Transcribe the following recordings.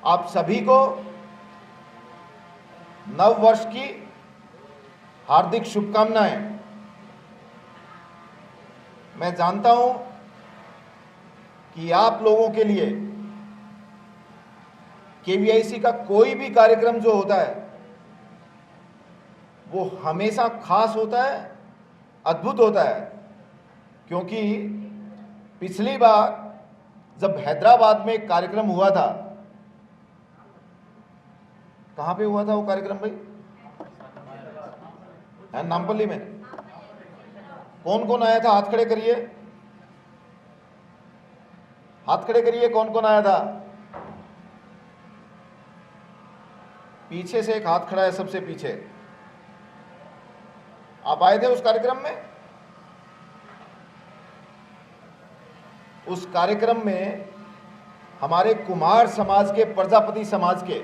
आप सभी को नव वर्ष की हार्दिक शुभकामनाएं। मैं जानता हूं कि आप लोगों के लिए केवीआईसी का कोई भी कार्यक्रम जो होता है वो हमेशा खास होता है, अद्भुत होता है, क्योंकि पिछली बार जब हैदराबाद में एक कार्यक्रम हुआ था, कहां पे हुआ था वो कार्यक्रम भाई? नामपल्ली में। कौन कौन आया था? हाथ खड़े करिए, हाथ खड़े करिए। कौन कौन आया था? पीछे से एक हाथ खड़ा है, सबसे पीछे। आप आए थे उस कार्यक्रम में? उस कार्यक्रम में हमारे कुमार समाज के, प्रजापति समाज के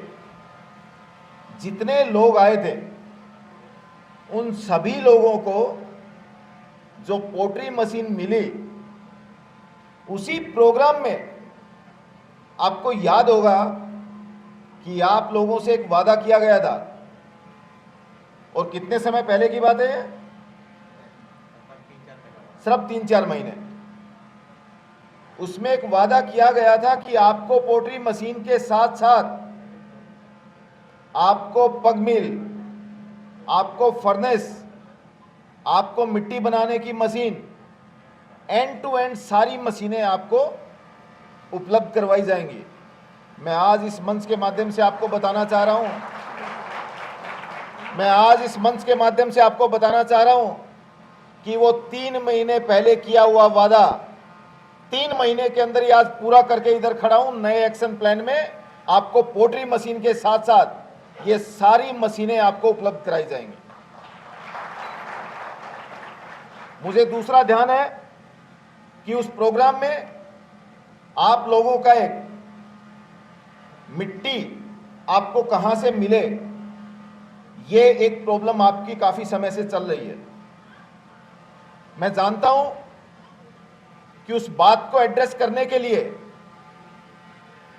जितने लोग आए थे, उन सभी लोगों को जो पोट्री मशीन मिली, उसी प्रोग्राम में आपको याद होगा कि आप लोगों से एक वादा किया गया था। और कितने समय पहले की बात है? सिर्फ 3-4 महीने। उसमें एक वादा किया गया था कि आपको पोट्री मशीन के साथ साथ आपको पग मिल, आपको फर्नेस, आपको मिट्टी बनाने की मशीन, एंड टू एंड सारी मशीनें आपको उपलब्ध करवाई जाएंगी। मैं आज इस मंच के माध्यम से आपको बताना चाह रहा हूं, कि वो 3 महीने पहले किया हुआ वादा 3 महीने के अंदर ही आज पूरा करके इधर खड़ा हूं। नए एक्शन प्लान में आपको पोट्री मशीन के साथ साथ ये सारी मशीनें आपको उपलब्ध कराई जाएंगी। मुझे दूसरा ध्यान है कि उस प्रोग्राम में आप लोगों का एक मिट्टी आपको कहां से मिले, ये एक प्रॉब्लम आपकी काफी समय से चल रही है। मैं जानता हूं कि उस बात को एड्रेस करने के लिए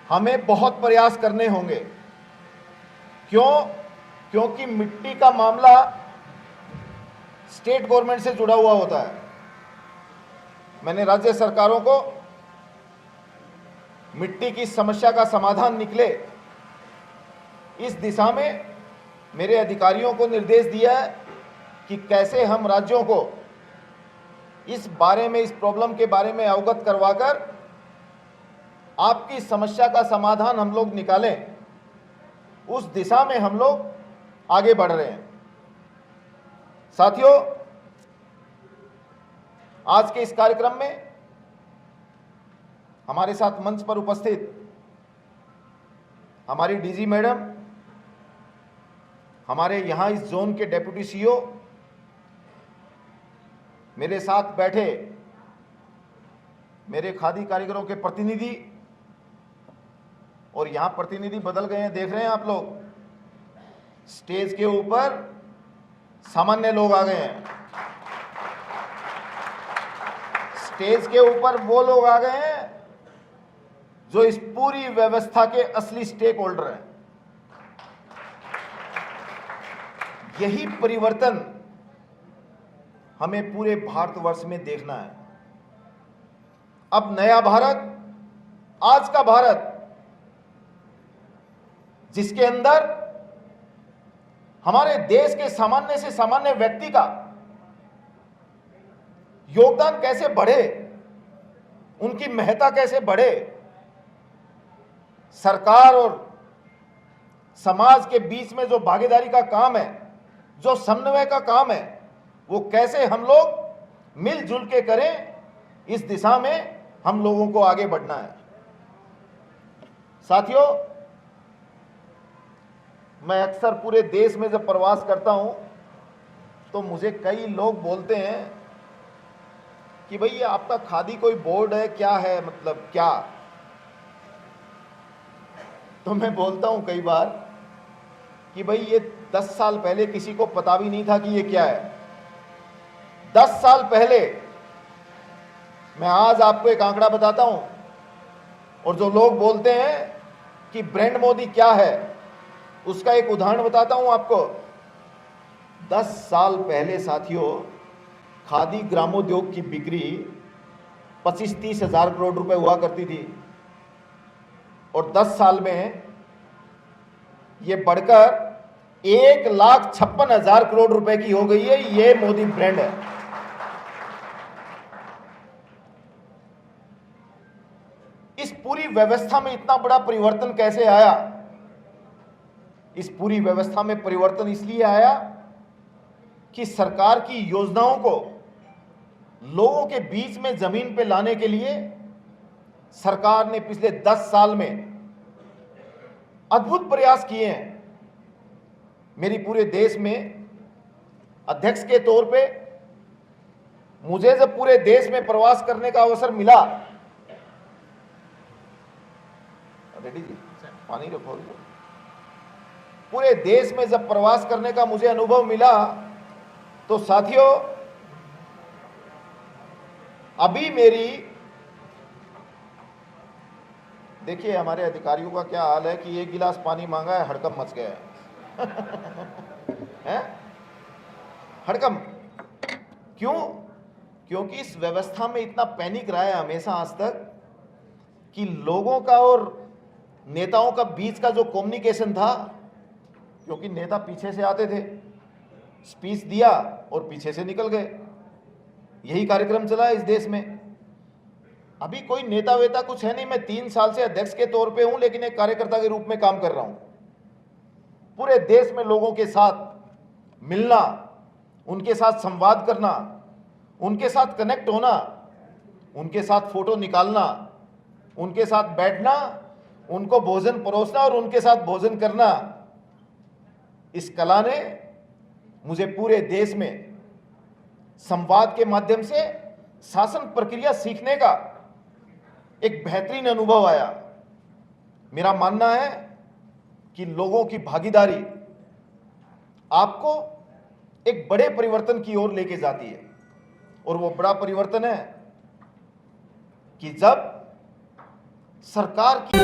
हमें बहुत प्रयास करने होंगे। क्योंकि मिट्टी का मामला स्टेट गवर्नमेंट से जुड़ा हुआ होता है। मैंने राज्य सरकारों को मिट्टी की समस्या का समाधान निकले, इस दिशा में मेरे अधिकारियों को निर्देश दिया है कि कैसे हम राज्यों को इस बारे में, इस प्रॉब्लम के बारे में अवगत करवाकर आपकी समस्या का समाधान हम लोग निकालें। उस दिशा में हम लोग आगे बढ़ रहे हैं। साथियों, आज के इस कार्यक्रम में हमारे साथ मंच पर उपस्थित हमारी डीजी मैडम, हमारे यहां इस जोन के डेप्यूटी सीईओ, मेरे साथ बैठे मेरे खादी कारीगरों के प्रतिनिधि, और यहां प्रतिनिधि बदल गए हैं, देख रहे हैं आप लोग। स्टेज के ऊपर सामान्य लोग आ गए हैं, स्टेज के ऊपर वो लोग आ गए हैं जो इस पूरी व्यवस्था के असली स्टेक होल्डर हैं। यही परिवर्तन हमें पूरे भारतवर्ष में देखना है। अब नया भारत, आज का भारत, जिसके अंदर हमारे देश के सामान्य से सामान्य व्यक्ति का योगदान कैसे बढ़े, उनकी महत्ता कैसे बढ़े, सरकार और समाज के बीच में जो भागीदारी का काम है, जो समन्वय का काम है, वो कैसे हम लोग मिलजुल के करें, इस दिशा में हम लोगों को आगे बढ़ना है। साथियों, मैं अक्सर पूरे देश में जब प्रवास करता हूं तो मुझे कई लोग बोलते हैं कि भाई ये आपका खादी कोई बोर्ड है क्या है, मतलब क्या? तो मैं बोलता हूं कई बार कि भाई ये 10 साल पहले किसी को पता भी नहीं था कि ये क्या है। 10 साल पहले, मैं आज आपको एक आंकड़ा बताता हूं और जो लोग बोलते हैं कि ब्रांड मोदी क्या है, उसका एक उदाहरण बताता हूं आपको। 10 साल पहले साथियों, खादी ग्रामोद्योग की बिक्री 25-30 हजार करोड़ रुपए हुआ करती थी, और 10 साल में ये बढ़कर 1,56,000 करोड़ रुपए की हो गई है। ये मोदी ब्रांड है। इस पूरी व्यवस्था में इतना बड़ा परिवर्तन कैसे आया? इस पूरी व्यवस्था में परिवर्तन इसलिए आया कि सरकार की योजनाओं को लोगों के बीच में जमीन पे लाने के लिए सरकार ने पिछले 10 साल में अद्भुत प्रयास किए हैं। मेरी पूरे देश में अध्यक्ष के तौर पे मुझे जब पूरे देश में प्रवास करने का अवसर मिला, रेड्डी जी पानी रखो, पूरे देश में जब प्रवास करने का मुझे अनुभव मिला, तो साथियों अभी मेरी, देखिए हमारे अधिकारियों का क्या हाल है कि एक गिलास पानी मांगा है, हड़कंप मच गया है हड़कंप। क्यों? क्योंकि इस व्यवस्था में इतना पैनिक रहा है हमेशा आज तक कि लोगों का और नेताओं का बीच का जो कम्युनिकेशन था, क्योंकि नेता पीछे से आते थे, स्पीच दिया और पीछे से निकल गए, यही कार्यक्रम चला है इस देश में। अभी कोई नेता वेता कुछ है नहीं। मैं 3 साल से अध्यक्ष के तौर पे हूं, लेकिन एक कार्यकर्ता के रूप में काम कर रहा हूं। पूरे देश में लोगों के साथ मिलना, उनके साथ संवाद करना, उनके साथ कनेक्ट होना, उनके साथ फोटो निकालना, उनके साथ बैठना, उनको भोजन परोसना और उनके साथ भोजन करना, इस कला ने मुझे पूरे देश में संवाद के माध्यम से शासन प्रक्रिया सीखने का एक बेहतरीन अनुभव आया। मेरा मानना है कि लोगों की भागीदारी आपको एक बड़े परिवर्तन की ओर लेके जाती है, और वो बड़ा परिवर्तन है कि जब सरकार की